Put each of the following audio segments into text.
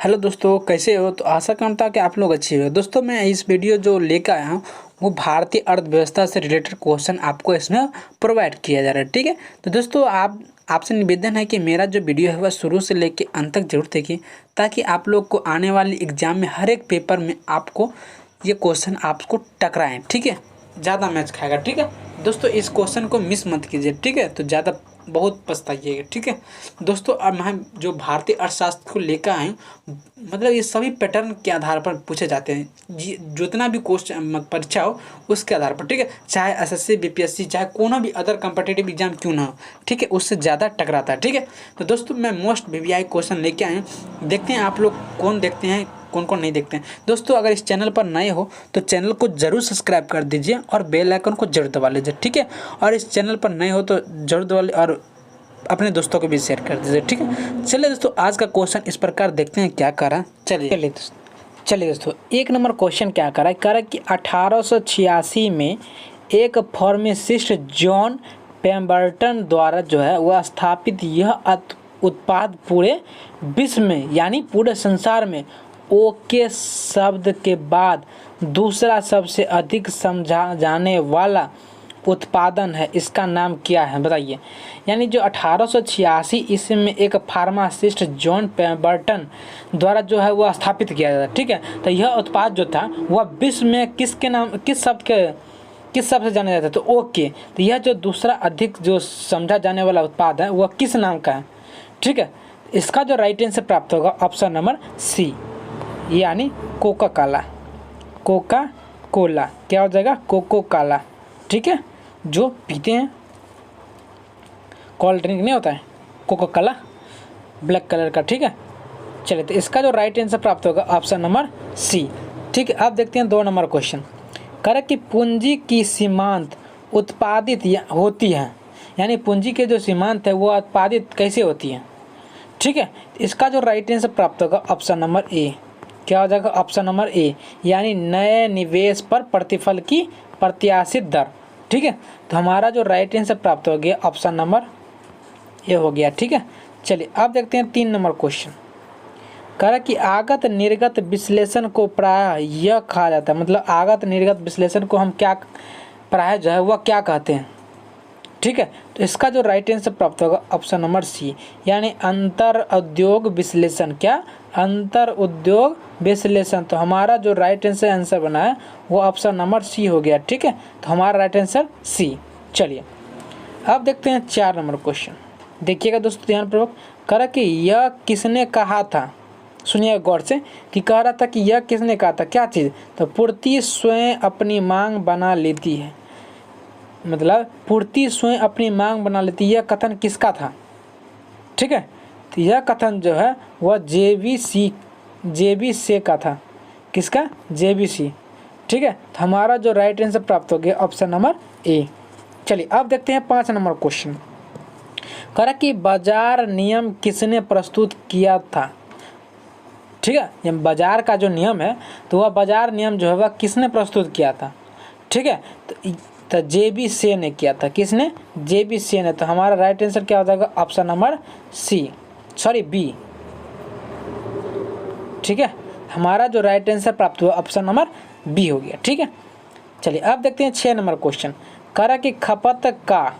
Hello दोस्तों, कैसे हो? तो आशा करता हूँ कि आप लोग अच्छे हो। दोस्तों, मैं इस वीडियो जो लेकर आया हूँ वो भारतीय अर्थव्यवस्था से रिलेटेड क्वेश्चन आपको इसमें प्रोवाइड किया जा रहा है। ठीक है, तो दोस्तों आपसे निवेदन है कि मेरा जो वीडियो है वह शुरू से लेकर अंत तक जरूर देखिए, ताकि आप लोग को आने वाले एग्जाम में हर एक पेपर में आपको ये क्वेश्चन आपको टकराएं। ठीक है, ज़्यादा मैच खाएगा। ठीक है दोस्तों, इस क्वेश्चन को मिस मत कीजिए। ठीक है, तो ज़्यादा बहुत पछताइएगा। ठीक है दोस्तों, अब हम जो भारतीय अर्थशास्त्र को लेकर आए मतलब ये सभी पैटर्न के आधार पर पूछे जाते हैं। जितना भी क्वेश्चन परीक्षा हो उसके आधार पर। ठीक है, चाहे एसएससी बीपीएससी चाहे कोनो भी अदर कम्पिटिटिव एग्जाम क्यों ना हो, ठीक है, उससे ज़्यादा टकराता है। ठीक है, तो दोस्तों मैं मोस्ट वीवीआई क्वेश्चन लेके आए हूँ। देखते हैं आप लोग कौन देखते हैं कौन कौन नहीं देखते हैं। दोस्तों, अगर इस चैनल पर नए हो तो चैनल को जरूर सब्सक्राइब कर दीजिए और बेल आइकन को जरूर दबा लीजिए। ठीक है, और इस चैनल पर नए हो तो जरूर दबा लीजिए और अपने दोस्तों को भी शेयर कर दीजिए। ठीक है, चलिए दोस्तों, आज का क्वेश्चन इस प्रकार देखते हैं क्या करा। चलिए दोस्तों, एक नंबर क्वेश्चन क्या करा कि 1886 में एक फार्मासिस्ट जॉन पेम्बरटन द्वारा जो है वह स्थापित यह उत्पाद पूरे विश्व में यानी पूरे संसार में ओके शब्द के बाद दूसरा सबसे अधिक समझा जाने वाला उत्पादन है। इसका नाम क्या है बताइए। यानी जो 1886 ईस्वी में एक फार्मासिस्ट जॉन पेम्बरटन द्वारा जो है वह स्थापित किया गया था। ठीक है, तो यह उत्पाद जो था वह विश्व में किस शब्द से जाना जाता है? तो ओके। तो यह जो दूसरा अधिक जो समझा जाने वाला उत्पाद है वह किस नाम का है? ठीक है, इसका जो राइट आंसर प्राप्त होगा ऑप्शन नंबर सी, यानी कोका कोला। क्या हो जाएगा? कोको काला। ठीक है, जो पीते हैं कोल्ड ड्रिंक नहीं होता है कोका कोला ब्लैक कलर का। ठीक है, चलिए, तो इसका जो राइट आंसर प्राप्त होगा ऑप्शन नंबर सी। ठीक है, अब देखते हैं 2 नंबर क्वेश्चन। करें कि पूंजी की सीमांत उत्पादित होती है, यानी पूंजी के जो सीमांत है वो उत्पादित कैसे होती है? ठीक है, इसका जो राइट आंसर प्राप्त होगा ऑप्शन नंबर ए। क्या हो जाएगा? ऑप्शन नंबर ए, यानी नए निवेश पर प्रतिफल की प्रत्याशित दर। ठीक है, तो हमारा जो राइट आंसर प्राप्त हो गया ऑप्शन नंबर ए हो गया। ठीक है, चलिए अब देखते हैं 3 नंबर क्वेश्चन। कह कि आगत निर्गत विश्लेषण को प्रायः यह कहा जाता है, मतलब आगत निर्गत विश्लेषण को हम क्या प्रायः जो है वह क्या कहते हैं? ठीक है, तो इसका जो राइट आंसर प्राप्त होगा ऑप्शन नंबर सी, यानी अंतर उद्योग विश्लेषण। क्या? अंतर उद्योग विश्लेषण। तो हमारा जो राइट आंसर बना है वो ऑप्शन नंबर सी हो गया। ठीक है, तो हमारा राइट आंसर सी। चलिए अब देखते हैं 4 नंबर क्वेश्चन। देखिएगा दोस्तों ध्यानपूर्वक। कह रहा कि यह किसने कहा था? सुनिए गौर से कि कह रहा था कि यह किसने कहा था, क्या चीज़? तो पूर्ति स्वयं अपनी मांग बना लेती है, मतलब पूर्ति स्वयं अपनी मांग बना लेती है। यह कथन किसका था? ठीक है, तो यह कथन जो है वह जेबी का था। किसका? जेबीसी। ठीक है, तो हमारा जो राइट आंसर प्राप्त हो गया ऑप्शन नंबर ए। चलिए अब देखते हैं 5 नंबर क्वेश्चन। कह रहा कि बाजार नियम किसने प्रस्तुत किया था? ठीक है, ये बाजार का जो नियम है तो वह बाजार नियम जो है वह किसने प्रस्तुत किया था? ठीक है, तो जेबी से ने किया था। किसने? जेबी से ने। तो हमारा राइट आंसर क्या हो जाएगा? Option number b. ठीक है, हमारा जो राइट आंसर प्राप्त हुआ ऑप्शन नंबर बी हो गया। ठीक है, चलिए अब देखते हैं 6 नंबर क्वेश्चन। कह रहा कि खपत का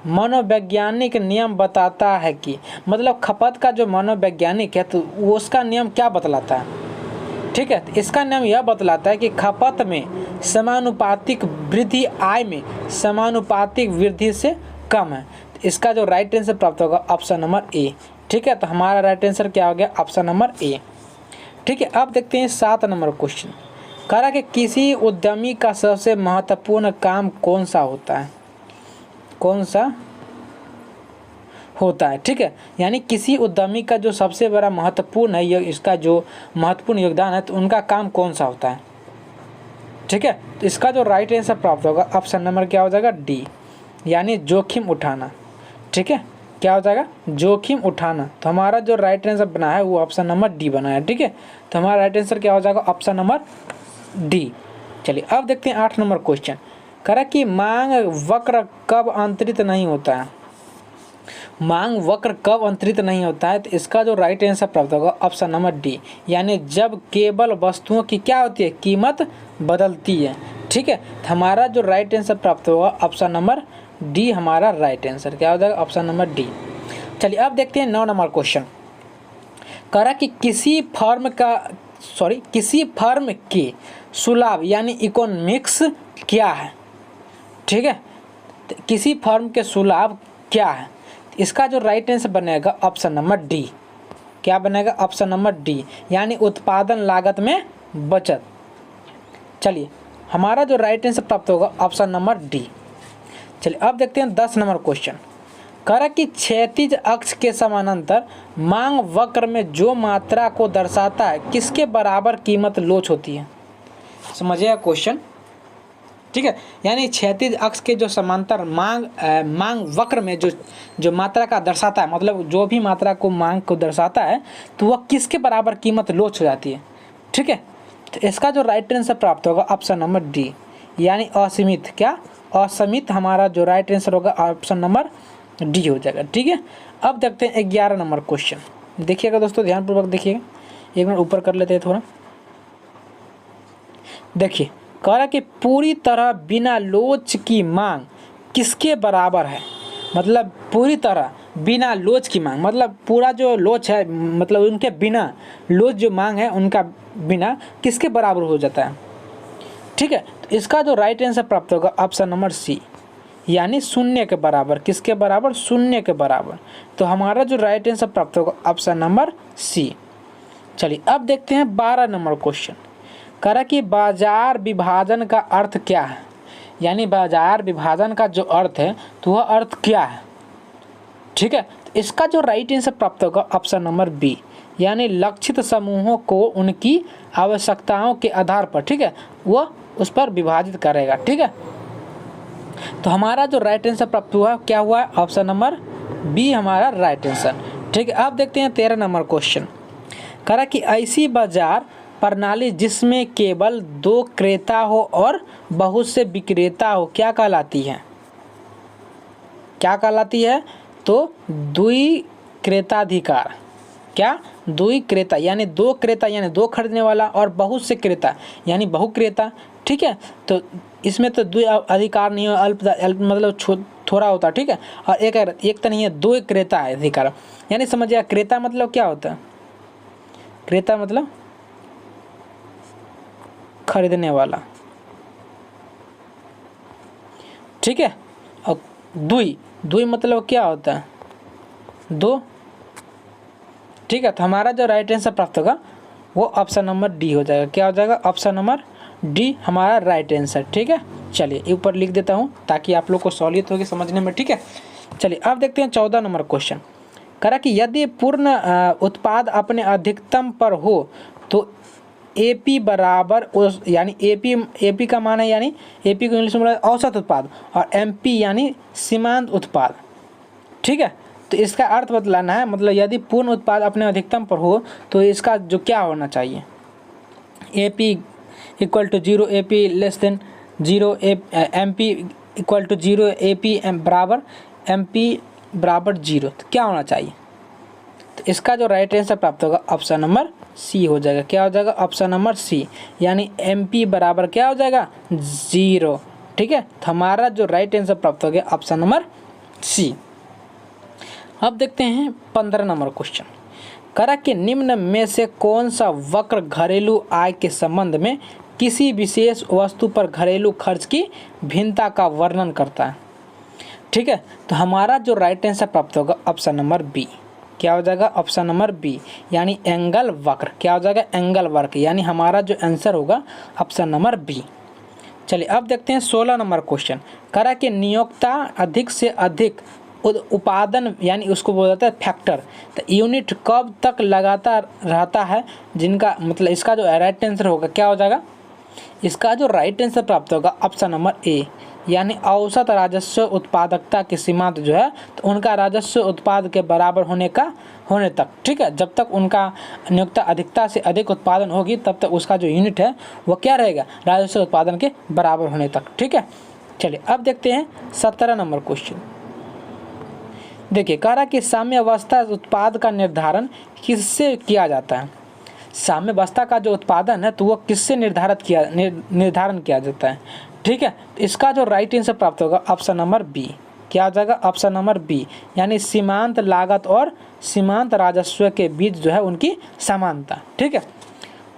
मनोवैज्ञानिक नियम बताता है कि, मतलब खपत का जो मनोवैज्ञानिक है तो उसका नियम क्या बतलाता है? ठीक है, तो इसका नियम यह बतलाता है कि खपत में समानुपातिक वृद्धि आय में समानुपातिक वृद्धि से कम है। तो इसका जो राइट आंसर प्राप्त होगा ऑप्शन नंबर ए। ठीक है, तो हमारा राइट आंसर क्या हो गया? Option number A. ठीक है, अब देखते हैं 7 नंबर क्वेश्चन। कह रहा कि किसी उद्यमी का सबसे महत्वपूर्ण काम कौन सा होता है? ठीक है, यानी किसी उद्यमी का जो सबसे बड़ा महत्वपूर्ण है, इसका जो महत्वपूर्ण योगदान है तो उनका काम कौन सा होता है? ठीक है, तो इसका जो राइट आंसर प्राप्त होगा ऑप्शन नंबर क्या हो जाएगा? डी, यानी जोखिम उठाना। ठीक है, क्या हो जाएगा? जोखिम उठाना। तो हमारा जो राइट आंसर बना है वो ऑप्शन नंबर डी बना है। ठीक है, तो हमारा राइट आंसर क्या हो जाएगा? Option number D. चलिए अब देखते हैं 8 नंबर क्वेश्चन। कह रहा कि मांग वक्र कब अंतरित नहीं होता है? मांग वक्र कब अंतरित नहीं होता है, तो इसका जो राइट आंसर प्राप्त होगा ऑप्शन नंबर डी, यानी जब केवल वस्तुओं की क्या होती है, कीमत बदलती है। ठीक है, तो हमारा जो राइट आंसर प्राप्त होगा ऑप्शन नंबर डी, हमारा राइट आंसर क्या हो जाएगा, ऑप्शन नंबर डी। चलिए अब देखते हैं 9 नंबर क्वेश्चन। कह रहा कि किसी फर्म के सुलाभ यानी इकोनॉमिक्स क्या है। ठीक है, तो किसी फर्म के सुलाभ क्या है, इसका जो राइट आंसर बनेगा ऑप्शन नंबर डी। क्या बनेगा, ऑप्शन नंबर डी, यानी उत्पादन लागत में बचत। चलिए हमारा जो राइट आंसर प्राप्त होगा ऑप्शन नंबर डी। चलिए अब देखते हैं 10 नंबर क्वेश्चन। कह रहा कि क्षैतिज अक्ष के समानांतर मांग वक्र में जो मात्रा को दर्शाता है किसके बराबर कीमत लोच होती है। समझिएगा क्वेश्चन। ठीक है, यानी क्षैतिज अक्ष के जो समांतर मांग वक्र में जो मात्रा का दर्शाता है, मतलब जो भी मात्रा को मांग को दर्शाता है, तो वह किसके बराबर कीमत लोच हो जाती है। ठीक है, तो इसका जो राइट आंसर प्राप्त होगा ऑप्शन नंबर डी, यानी असीमित। क्या, असीमित हमारा जो राइट आंसर होगा ऑप्शन नंबर डी हो जाएगा। ठीक है, अब देखते हैं 11 नंबर क्वेश्चन। देखिएगा दोस्तों, ध्यानपूर्वक देखिएगा, एक मिनट ऊपर कर लेते हैं थोड़ा। देखिए, कह रहा कि पूरी तरह बिना लोच की मांग किसके बराबर है। मतलब पूरी तरह बिना लोच की मांग, मतलब पूरा जो लोच है, मतलब उनके बिना लोच जो मांग है उनका बिना किसके बराबर हो जाता है। ठीक है, तो इसका जो राइट आंसर प्राप्त होगा ऑप्शन नंबर सी, यानी शून्य के बराबर। किसके बराबर, शून्य के बराबर। तो हमारा जो राइट आंसर प्राप्त होगा ऑप्शन नंबर सी। चलिए अब देखते हैं 12 नंबर क्वेश्चन। कह रहा कि बाजार विभाजन का अर्थ क्या है, यानी बाजार विभाजन का जो अर्थ है तो वह अर्थ क्या है। ठीक है, तो इसका जो राइट आंसर प्राप्त होगा ऑप्शन नंबर बी, यानी लक्षित समूहों को उनकी आवश्यकताओं के आधार पर, ठीक है, वह उस पर विभाजित करेगा। ठीक है, तो हमारा जो राइट आंसर प्राप्त हुआ क्या हुआ, ऑप्शन नंबर बी हमारा राइट आंसर। ठीक है, अब देखते हैं 13 नंबर क्वेश्चन। कह रहा कि ऐसी बाजार प्रणाली जिसमें केवल 2 क्रेता हो और बहुत से विक्रेता हो क्या कहलाती है। क्या कहलाती है, तो द्विक्रेताधिकार। क्या, द्विक्रेता, यानी 2 क्रेता यानी 2 खरीदने वाला, और बहुत से क्रेता यानी बहुक्रेता। ठीक है, तो इसमें तो द्वि अधिकार नहीं है, अल्प मतलब थोड़ा होता। ठीक है, और एक तो नहीं है, 2 क्रेता है अधिकार। यानी समझिए क्रेता मतलब क्या होता है, क्रेता मतलब खरीदने वाला। ठीक है, और द्वि मतलब क्या होता है, 2। ठीक है, तो हमारा जो राइट आंसर प्राप्त होगा वो ऑप्शन नंबर डी हो जाएगा। क्या हो जाएगा, ऑप्शन नंबर डी हमारा राइट आंसर। ठीक है, चलिए ऊपर लिख देता हूँ ताकि आप लोग को सहूलियत होगी समझने में। ठीक है, चलिए अब देखते हैं 14 नंबर क्वेश्चन। कह रहा कि यदि पूर्ण उत्पाद अपने अधिकतम पर हो तो एपी बराबर उस, यानी एपी का मान है, यानी एपी को इंग्लिश में बोला औसत उत्पाद, और एमपी यानी सीमांत उत्पाद। ठीक है, तो इसका अर्थ बतलाना है, मतलब यदि पूर्ण उत्पाद अपने अधिकतम पर हो तो इसका जो क्या होना चाहिए, AP equal to 0, AP less than 0, MP equal to 0, AP बराबर एमपी बराबर 0। तो क्या होना चाहिए, तो इसका जो राइट आंसर प्राप्त होगा ऑप्शन नंबर सी हो जाएगा। क्या हो जाएगा, ऑप्शन नंबर सी, यानी एमपी बराबर क्या हो जाएगा, 0। ठीक है, तो हमारा जो राइट आंसर प्राप्त हो गया ऑप्शन नंबर सी। अब देखते हैं 15 नंबर क्वेश्चन। कह रहा कि निम्न में से कौन सा वक्र घरेलू आय के संबंध में किसी विशेष वस्तु पर घरेलू खर्च की भिन्नता का वर्णन करता है। ठीक है, तो हमारा जो राइट आंसर प्राप्त होगा ऑप्शन नंबर बी। क्या हो जाएगा, ऑप्शन नंबर बी, यानी एंगल वक्र। क्या हो जाएगा, एंगल वक्र, यानी हमारा जो आंसर होगा ऑप्शन नंबर बी। चलिए अब देखते हैं 16 नंबर क्वेश्चन। कह रहा कि नियोक्ता अधिक से अधिक उत्पादन, यानी उसको बोला जाता है फैक्टर, तो यूनिट कब तक लगातार रहता है, जिनका मतलब इसका जो राइट आंसर होगा क्या हो जाएगा, इसका जो राइट आंसर प्राप्त होगा ऑप्शन नंबर ए, यानी औसत राजस्व उत्पादकता की सीमांत जो है, तो उनका राजस्व उत्पाद के बराबर होने तक। ठीक है, जब तक उनका नियोक्ता अधिकता से अधिक उत्पादन होगी तब तक उसका जो यूनिट है वो क्या रहेगा, राजस्व उत्पादन के बराबर होने तक। ठीक है, चलिए अब देखते हैं 17 नंबर क्वेश्चन। देखिए कह रहा कि साम्यावस्था उत्पाद का निर्धारण किससे किया जाता है। साम्यावस्था का जो उत्पादन है तो वो किससे निर्धारण किया जाता है। ठीक है, तो इसका जो राइट आंसर प्राप्त होगा ऑप्शन नंबर बी। क्या हो जाएगा? ऑप्शन नंबर बी, यानी सीमांत लागत और सीमांत राजस्व के बीच जो है उनकी समानता। ठीक है,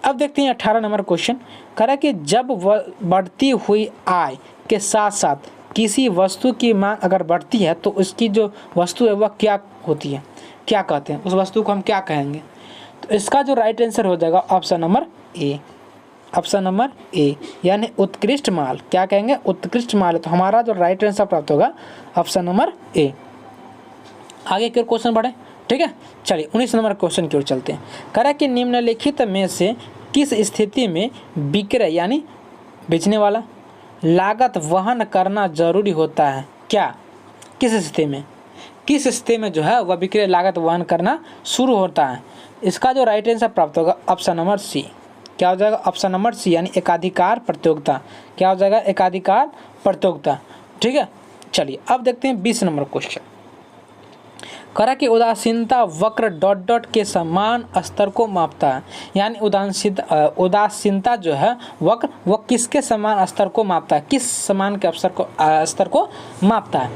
अब देखते हैं 18 नंबर क्वेश्चन। कह रहा है कि जब बढ़ती हुई आय के साथ साथ किसी वस्तु की मांग अगर बढ़ती है तो उसकी जो वस्तु है वह क्या होती है, क्या कहते हैं, उस वस्तु को हम क्या कहेंगे। तो इसका जो राइट आंसर हो जाएगा option number A. Option number A, यानी उत्कृष्ट माल। क्या कहेंगे? उत्कृष्ट माल। तो हमारा जो राइट आंसर प्राप्त होगा ऑप्शन नंबर ए। आगे की ओर क्वेश्चन बढ़े। ठीक है, चलिए 19 नंबर क्वेश्चन की ओर चलते हैं। कह रहा है कि निम्नलिखित में से किस स्थिति में विक्रय यानी बेचने वाला लागत वहन करना जरूरी होता है। क्या, किस स्थिति में, किस स्थिति में जो है वह विक्रय लागत वहन करना शुरू होता है। इसका जो राइट आंसर प्राप्त होगा ऑप्शन नंबर सी। क्या हो जाएगा? ऑप्शन नंबर सी, यानी एकाधिकार प्रतियोगिता। क्या हो जाएगा? एकाधिकार प्रतियोगिता। ठीक है, चलिए अब देखते हैं 20 नंबर क्वेश्चन। करा कि उदासीनता वक्र डॉट डॉट के समान स्तर को मापता है, यानी उदासीनता जो है वक्र वो किसके समान स्तर को मापता है, किस समान के स्तर को मापता है।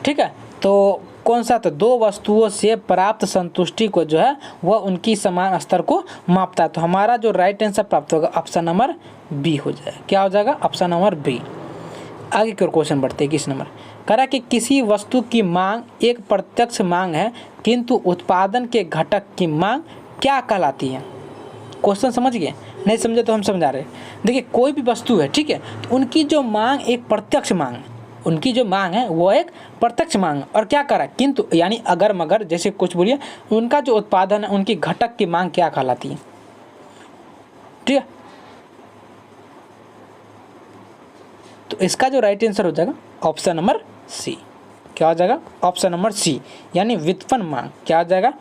ठीक है, तो कौन सा? तो दो वस्तुओं से प्राप्त संतुष्टि को जो है वह उनकी समान स्तर को मापता है। तो हमारा जो राइट आंसर प्राप्त होगा ऑप्शन नंबर बी हो जाएगा। क्या हो जाएगा? Option number b. आगे की ओर क्वेश्चन बढ़ते हैं 21 नंबर। करा कि किसी वस्तु की मांग एक प्रत्यक्ष मांग है किंतु उत्पादन के घटक की मांग क्या कहलाती है। क्वेश्चन समझ गए? नहीं समझे तो हम समझा रहे हैं। देखिए कोई भी वस्तु है, ठीक है, तो उनकी जो मांग एक प्रत्यक्ष मांग है, उनकी जो मांग है वो एक प्रत्यक्ष मांग है। और क्या करा? किंतु यानी अगर मगर जैसे कुछ बोलिए, उनका जो उत्पादन है उनकी घटक की मांग क्या कहलाती है। ठीक है, तो इसका जो राइट आंसर हो जाएगा ऑप्शन नंबर सी। क्या हो जाएगा? ऑप्शन नंबर सी, यानी व्युत्पन्न मांग। क्या हो जाएगा?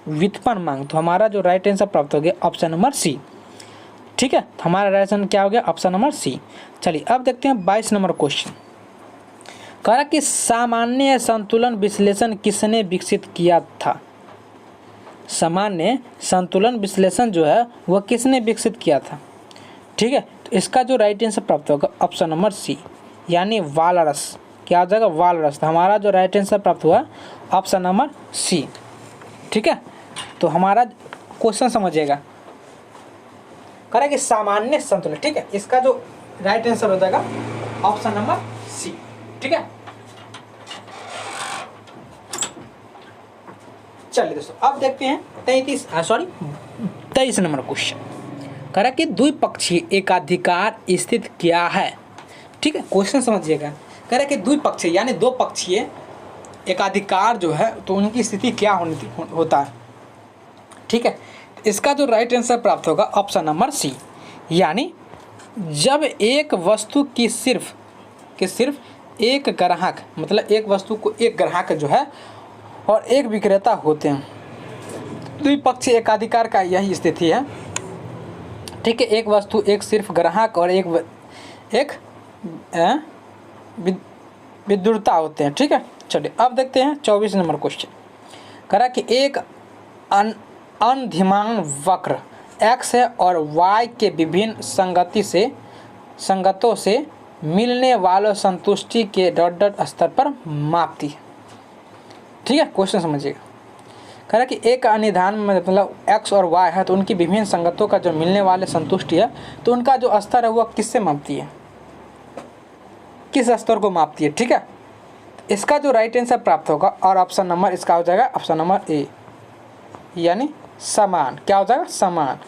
व्युत्पन्न मांग। तो हमारा जो राइट आंसर प्राप्त हो गया ऑप्शन नंबर सी। ठीक है, तो हमारा राइट आंसर क्या हो गया? Option number c. चलिए अब देखते हैं 22 नंबर क्वेश्चन। कहा कि सामान्य संतुलन विश्लेषण किसने विकसित किया था। सामान्य संतुलन विश्लेषण जो है वह किसने विकसित किया था। ठीक है, तो इसका जो राइट आंसर प्राप्त होगा ऑप्शन नंबर सी, यानी वालरस। क्या हो जाएगा? वालरस। तो हमारा जो राइट आंसर प्राप्त हुआ ऑप्शन नंबर सी। ठीक है, तो हमारा क्वेश्चन समझिएगा। कह रहा है कि सामान्य संतुलन। ठीक है, इसका जो राइट आंसर हो जाएगा ऑप्शन नंबर सी। ठीक है, चलिए दोस्तों अब देखते हैं 23 नंबर क्वेश्चन। कह रहा है कि द्विपक्षीय एकाधिकार स्थित क्या है। ठीक है, क्वेश्चन समझिएगा। कह रहा है कि द्विपक्षीय यानी दो पक्षीय एकाधिकार जो है तो उनकी स्थिति क्या होता है। ठीक है, इसका जो राइट आंसर प्राप्त होगा ऑप्शन नंबर सी, यानी जब एक वस्तु की सिर्फ एक ग्राहक, मतलब एक वस्तु को एक ग्राहक जो है और एक विक्रेता होते हैं। द्विपक्षीय एकाधिकार का यही स्थिति है। ठीक है, एक वस्तु एक सिर्फ ग्राहक और एक विद्युता होते हैं। ठीक है, चलिए अब देखते हैं 24 नंबर क्वेश्चन। करा कि एक अनधिमान वक्र x है और y के विभिन्न संगतों से मिलने वालों संतुष्टि के डॉट डॉट स्तर पर मापती है। ठीक है, क्वेश्चन समझिएगा। कह रहा कि एक अनिधान में मतलब x और y है तो उनकी विभिन्न संगतों का जो मिलने वाले संतुष्टि है तो उनका जो स्तर है वह किससे मापती है, किस स्तर को मापती है। ठीक है, इसका जो राइट आंसर प्राप्त होगा और ऑप्शन नंबर इसका हो जाएगा ऑप्शन नंबर ए, यानी समान। क्या हो जाएगा? समान।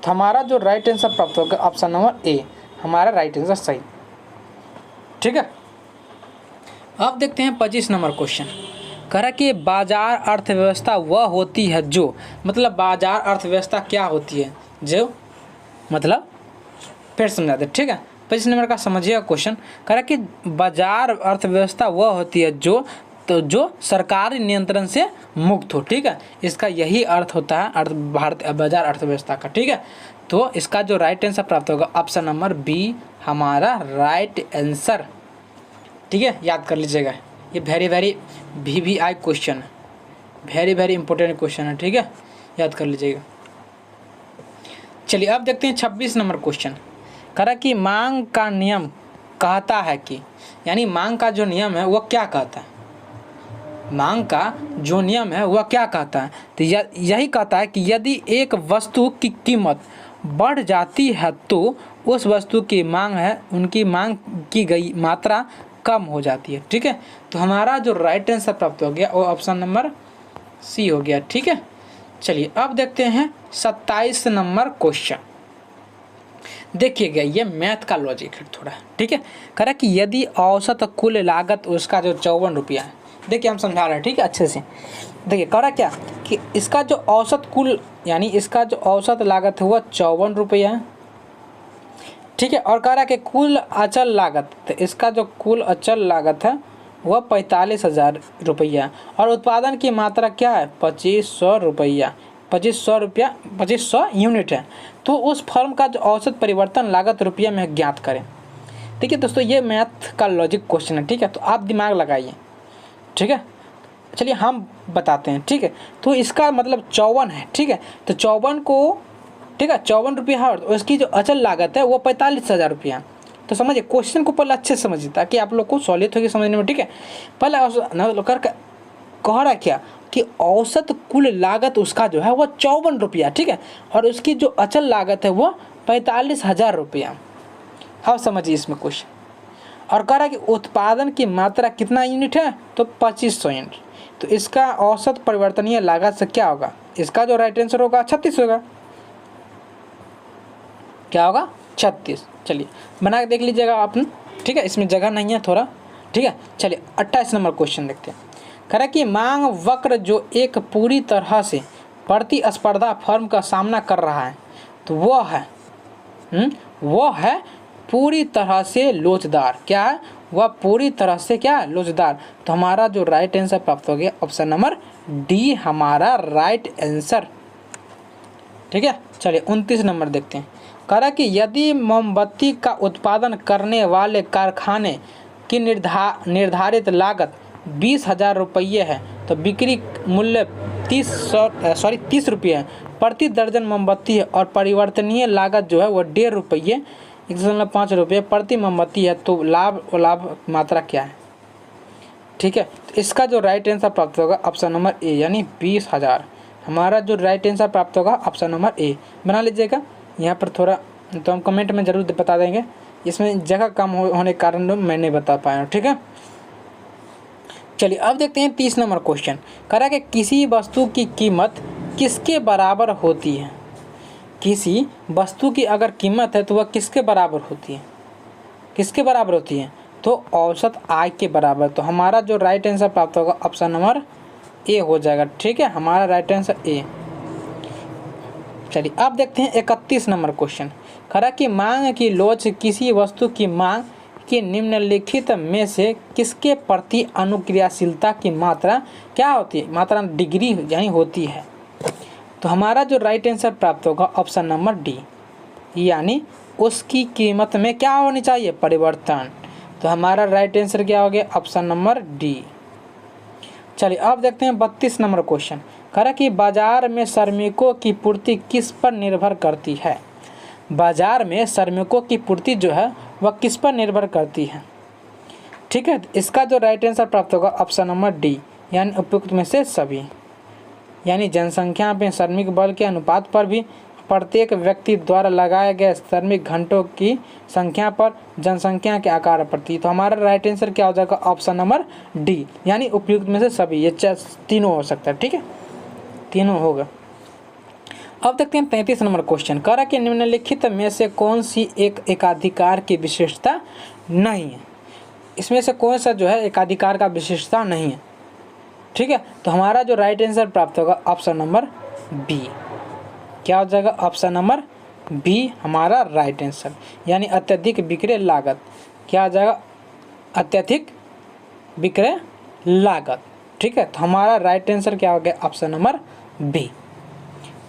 तो हमारा जो राइट आंसर प्राप्त होगा ऑप्शन नंबर ए, हमारा राइट आंसर सही। ठीक है, अब देखते हैं 25 नंबर क्वेश्चन। कह रहा कि बाजार अर्थव्यवस्था वह होती है जो, मतलब बाजार अर्थव्यवस्था क्या होती है जो, मतलब फिर समझा दे। ठीक है, 25 नंबर का समझिएगा क्वेश्चन। कह रहा कि बाजार अर्थव्यवस्था वह होती है जो सरकारी नियंत्रण से मुक्त हो। ठीक है, इसका यही अर्थ होता है बाजार अर्थव्यवस्था का। ठीक है, तो इसका जो राइट आंसर प्राप्त होगा ऑप्शन नंबर बी, हमारा राइट आंसर। ठीक है, याद कर लीजिएगा। ये वेरी VVI क्वेश्चन है, वेरी इंपॉर्टेंट क्वेश्चन है, ठीक है, याद कर लीजिएगा। चलिए अब देखते हैं 26 नंबर क्वेश्चन। कह रहा कि मांग का नियम कहता है कि, यानी मांग का जो नियम है वह क्या कहता है, मांग का जो नियम है वह क्या कहता है, तो यही कहता है कि यदि एक वस्तु की कीमत बढ़ जाती है तो उस वस्तु की मांग है, उनकी मांग की गई मात्रा कम हो जाती है, ठीक है। तो हमारा जो राइट आंसर प्राप्त हो गया वो ऑप्शन नंबर सी हो गया, ठीक है। चलिए अब देखते हैं 27 नंबर क्वेश्चन। देखिएगा ये मैथ का लॉजिक है थोड़ा, ठीक है। कह रहा कि यदि औसत कुल लागत उसका जो 54 रुपया है, देखिए हम समझा रहे हैं, ठीक है, अच्छे से देखिए। कह रहा क्या कि इसका जो औसत कुल, यानी इसका जो औसत लागत है वह 54 रुपया है, ठीक है। और कह रहा कि कुल अचल लागत, तो इसका जो कुल अचल लागत है वह 45,000 रुपया, और उत्पादन की मात्रा क्या है 2500 रुपया, 2500 यूनिट है। तो उस फर्म का जो औसत परिवर्तन लागत रुपया में ज्ञात करें। ठीक है दोस्तों, ये मैथ का लॉजिक क्वेश्चन है, ठीक है, तो आप दिमाग लगाइए, ठीक है। चलिए हम बताते हैं, ठीक है। तो इसका मतलब 54 है, ठीक है, तो 54 को, ठीक है, 54 रुपया है, और उसकी जो अचल लागत है वो 45,000 रुपया है। तो समझिए क्वेश्चन को पहले अच्छे से समझिए ताकि आप लोग को सहूलियत होगी समझने में, ठीक है। पहले कह रहा क्या कि औसत कुल लागत उसका जो है वो 54 रुपया, ठीक है, और उसकी जो अचल लागत है वो 45,000 रुपया। अब समझिए इसमें क्वेश्चन, और कह रहा है कि उत्पादन की मात्रा कितना यूनिट है, तो 2500 यूनिट। तो इसका औसत परिवर्तनीय लागत से क्या होगा, इसका जो राइट आंसर होगा 36 होगा, क्या होगा 36। चलिए बना के देख लीजिएगा आपने, ठीक है, इसमें जगह नहीं है थोड़ा, ठीक है। चलिए 28 नंबर क्वेश्चन देखते हैं। कह रहा है कि मांग वक्र जो एक पूरी तरह से प्रतिस्पर्धा फर्म का सामना कर रहा है, तो वो है पूरी तरह से लोचदार। क्या है, वह पूरी तरह से क्या लोचदार। तो हमारा जो राइट आंसर प्राप्त हो गया ऑप्शन नंबर डी हमारा राइट आंसर, ठीक है। चलिए 29 नंबर देखते हैं। कह रहा कि यदि मोमबत्ती का उत्पादन करने वाले कारखाने की निर्धारित लागत 20,000 रुपये है, तो बिक्री मूल्य 30 रुपये है प्रति दर्जन मोमबत्ती है, और परिवर्तनीय लागत जो है वो 1.5 रुपये 1.5 रुपये प्रति मोमबत्ती है। तो लाभ मात्रा क्या है, ठीक है। तो इसका जो राइट आंसर प्राप्त होगा ऑप्शन नंबर ए, यानी 20,000। हमारा जो राइट आंसर प्राप्त होगा ऑप्शन नंबर ए, बना लीजिएगा यहाँ पर थोड़ा, तो हम कमेंट में ज़रूर बता देंगे, इसमें जगह कम होने के कारण मैं नहीं बता पाया, ठीक है। चलिए अब देखते हैं 30 नंबर क्वेश्चन। कह रहा है कि किसी वस्तु की कीमत किसके बराबर होती है, किसी वस्तु की अगर कीमत है तो वह किसके बराबर होती है, किसके बराबर होती है, तो औसत आय के बराबर। तो हमारा जो राइट आंसर प्राप्त होगा ऑप्शन नंबर ए हो जाएगा, ठीक है, हमारा राइट आंसर ए। चलिए अब देखते हैं 31 नंबर क्वेश्चन। कहा कि मांग की लोच किसी वस्तु की मांग की निम्नलिखित में से किसके प्रति अनुक्रियाशीलता की मात्रा क्या होती है, मात्रा डिग्री यानी होती है। तो हमारा जो राइट आंसर प्राप्त होगा ऑप्शन नंबर डी, यानी उसकी कीमत में क्या होनी चाहिए, परिवर्तन। तो हमारा राइट आंसर क्या हो गया ऑप्शन नंबर डी। चलिए अब देखते हैं 32 नंबर क्वेश्चन। कह रहा कि बाजार में श्रमिकों की पूर्ति किस पर निर्भर करती है, बाजार में श्रमिकों की पूर्ति जो है वह किस पर निर्भर करती है, ठीक है। इसका जो राइट आंसर प्राप्त होगा ऑप्शन नंबर डी, यानी उपयुक्त में से सभी, यानी जनसंख्या में श्रमिक बल के अनुपात पर भी, प्रत्येक व्यक्ति द्वारा लगाए गए श्रमिक घंटों की संख्या पर, जनसंख्या के आकार प्रति। तो हमारा राइट आंसर क्या हो जाएगा ऑप्शन नंबर डी, यानी उपयुक्त में से सभी, ये तीनों हो सकता है, ठीक है, तीनों होगा। अब देखते हैं 33 नंबर क्वेश्चन। कह रहा कि निम्नलिखित में से कौन सी एक एकाधिकार की विशेषता नहीं है, इसमें से कौन सा जो है एकाधिकार का विशेषता नहीं है, ठीक है। तो हमारा जो राइट आंसर प्राप्त होगा ऑप्शन नंबर बी, क्या हो जाएगा ऑप्शन नंबर बी हमारा राइट आंसर, यानी अत्यधिक विक्रय लागत। क्या हो जाएगा, अत्यधिक विक्रय लागत, ठीक है। तो हमारा राइट आंसर क्या हो गया ऑप्शन नंबर बी।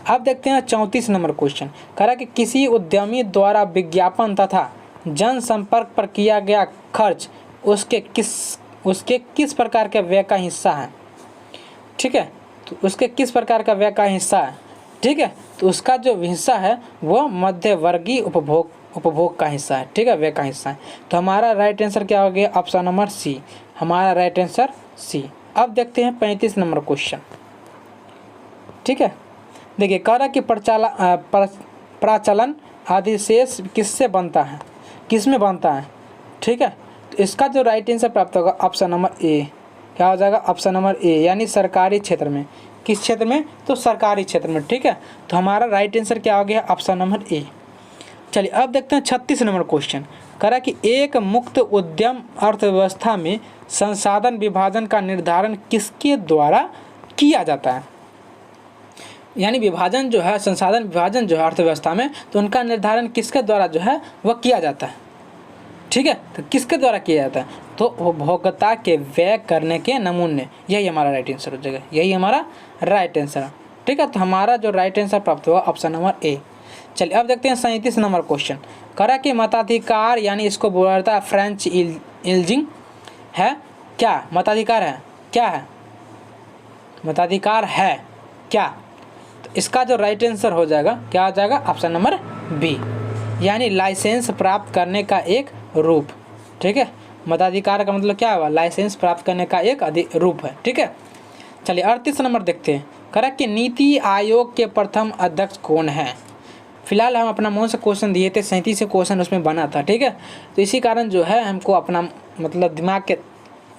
अब देखते हैं 34 नंबर क्वेश्चन। कह रहा कि किसी उद्यमी द्वारा विज्ञापन तथा जनसंपर्क पर किया गया खर्च उसके उसके किस प्रकार के व्यय का हिस्सा है, ठीक है, तो उसके किस प्रकार का व्यय का हिस्सा है, ठीक है, तो उसका जो हिस्सा है वो मध्यवर्गीय उपभोग का हिस्सा है, ठीक है, व्यय का हिस्सा है। तो हमारा राइट आंसर क्या हो गया, ऑप्शन नंबर सी, हमारा राइट आंसर सी। अब देखते हैं 35 नंबर क्वेश्चन, ठीक है। देखिए कह रहा कि प्राचलन अधिशेष किससे बनता है, किस में बनता है, ठीक है, तो इसका जो राइट आंसर प्राप्त होगा ऑप्शन नंबर ए, क्या हो जाएगा, ऑप्शन नंबर ए, यानी सरकारी क्षेत्र में। किस क्षेत्र में, तो सरकारी क्षेत्र में, ठीक है। तो हमारा राइट आंसर क्या हो गया, ऑप्शन नंबर ए। चलिए अब देखते हैं 36 नंबर क्वेश्चन। कह रहा कि एक मुक्त उद्यम अर्थव्यवस्था में संसाधन विभाजन का निर्धारण किसके द्वारा किया जाता है, यानी विभाजन जो है, संसाधन विभाजन जो है अर्थव्यवस्था में, तो उनका निर्धारण किसके द्वारा जो है वह किया जाता है, ठीक है। तो किसके द्वारा किया जाता है, तो उपभोक्ता के व्यय करने के नमूने, यही हमारा राइट आंसर हो जाएगा, यही हमारा राइट आंसर, ठीक है। तो हमारा जो राइट आंसर प्राप्त हुआ ऑप्शन नंबर ए। चलिए अब देखते हैं 37 नंबर क्वेश्चन। करा कि मताधिकार, यानी इसको बोला जाता है फ्रेंच इल्जिंग है क्या, मताधिकार है क्या, है मताधिकार है क्या, तो इसका जो राइट आंसर हो जाएगा क्या हो जाएगा, ऑप्शन नंबर बी, यानी लाइसेंस प्राप्त करने का एक रूप, ठीक है। मताधिकार का मतलब क्या हुआ, लाइसेंस प्राप्त करने का एक रूप है, ठीक है। चलिए 38 नंबर देखते हैं। करा कि नीति आयोग के प्रथम अध्यक्ष कौन है। फिलहाल हम अपना मौन से क्वेश्चन दिए थे, 37 से क्वेश्चन उसमें बना था, ठीक है। तो इसी कारण जो है हमको अपना मतलब दिमाग के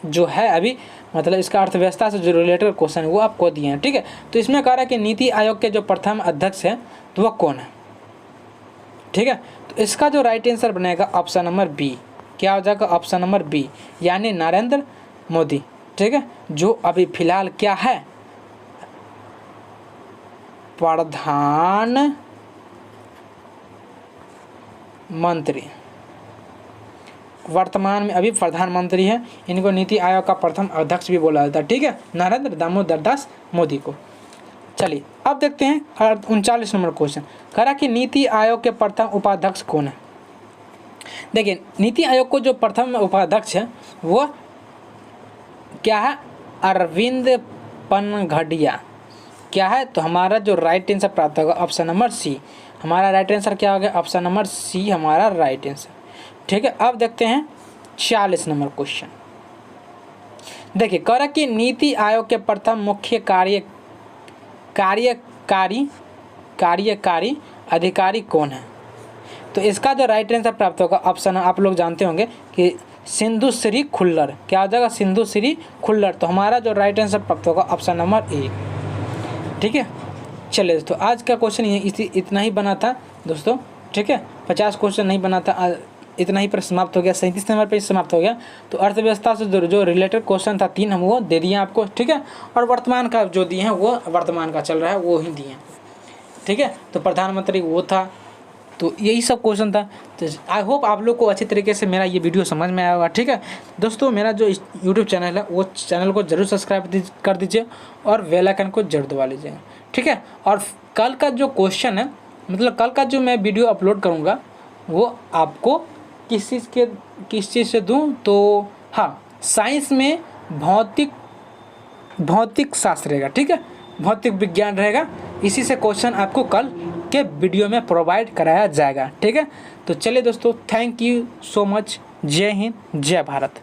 जो है अभी मतलब इसका अर्थव्यवस्था से जो रिलेटेड क्वेश्चन है वो आपको दिए हैं, ठीक है। तो इसमें कह रहा है कि नीति आयोग के जो प्रथम अध्यक्ष है तो वह कौन है, ठीक है। तो इसका जो राइट आंसर बनेगा ऑप्शन नंबर बी, क्या हो जाएगा, ऑप्शन नंबर बी, यानी नरेंद्र मोदी, ठीक है, जो अभी फिलहाल क्या है, प्रधान मंत्री, वर्तमान में अभी प्रधानमंत्री है। इनको नीति आयोग का प्रथम अध्यक्ष भी बोला जाता है, ठीक है, नरेंद्र दामोदर दास मोदी को। चलिए अब देखते हैं 39 नंबर क्वेश्चन। कह रहा कि नीति आयोग के प्रथम उपाध्यक्ष कौन है। देखिए नीति आयोग को जो प्रथम उपाध्यक्ष है वो क्या है, अरविंद पनघड़िया, क्या है, तो हमारा जो राइट आंसर प्राप्त होगा ऑप्शन नंबर सी, हमारा राइट आंसर क्या हो गया, ऑप्शन नंबर सी हमारा राइट आंसर, ठीक है। अब देखते हैं 40 नंबर क्वेश्चन। देखिए कह रहा कि नीति आयोग के प्रथम मुख्य कार्यकारी अधिकारी कौन है, तो इसका जो राइट आंसर प्राप्त होगा ऑप्शन आप लोग जानते होंगे कि सिंधु श्री खुल्लर, क्या हो जाएगा, सिंधु श्री खुल्लर। तो हमारा जो राइट आंसर प्राप्त होगा ऑप्शन नंबर ए, ठीक है। चलिए दोस्तों आज का क्वेश्चन ये इतना ही बना था दोस्तों, ठीक है, 50 क्वेश्चन नहीं बना था, इतना ही पर समाप्त हो गया, 37 नंबर पर समाप्त हो गया। तो अर्थव्यवस्था से जो रिलेटेड क्वेश्चन था 3 हम वो दे दिए आपको, ठीक है, और वर्तमान का जो दिए हैं वो वर्तमान का चल रहा है वो ही दिए हैं, ठीक है। तो प्रधानमंत्री वो था, तो यही सब क्वेश्चन था। तो आई होप आप लोग को अच्छी तरीके से मेरा ये वीडियो समझ में आया होगा, ठीक है दोस्तों। मेरा जो यूट्यूब चैनल है वो चैनल को जरूर सब्सक्राइब कर दीजिए और बेल आइकन को जरूर दबा लीजिए, ठीक है। और कल का जो क्वेश्चन है, मतलब कल का जो मैं वीडियो अपलोड करूँगा वो आपको किस चीज़ से दूँ, तो हाँ साइंस में भौतिक शास्त्र रहेगा, ठीक है, भौतिक विज्ञान रहेगा। इसी से क्वेश्चन आपको कल के वीडियो में प्रोवाइड कराया जाएगा, ठीक है। तो चलिए दोस्तों, थैंक यू सो मच, जय हिंद जय भारत।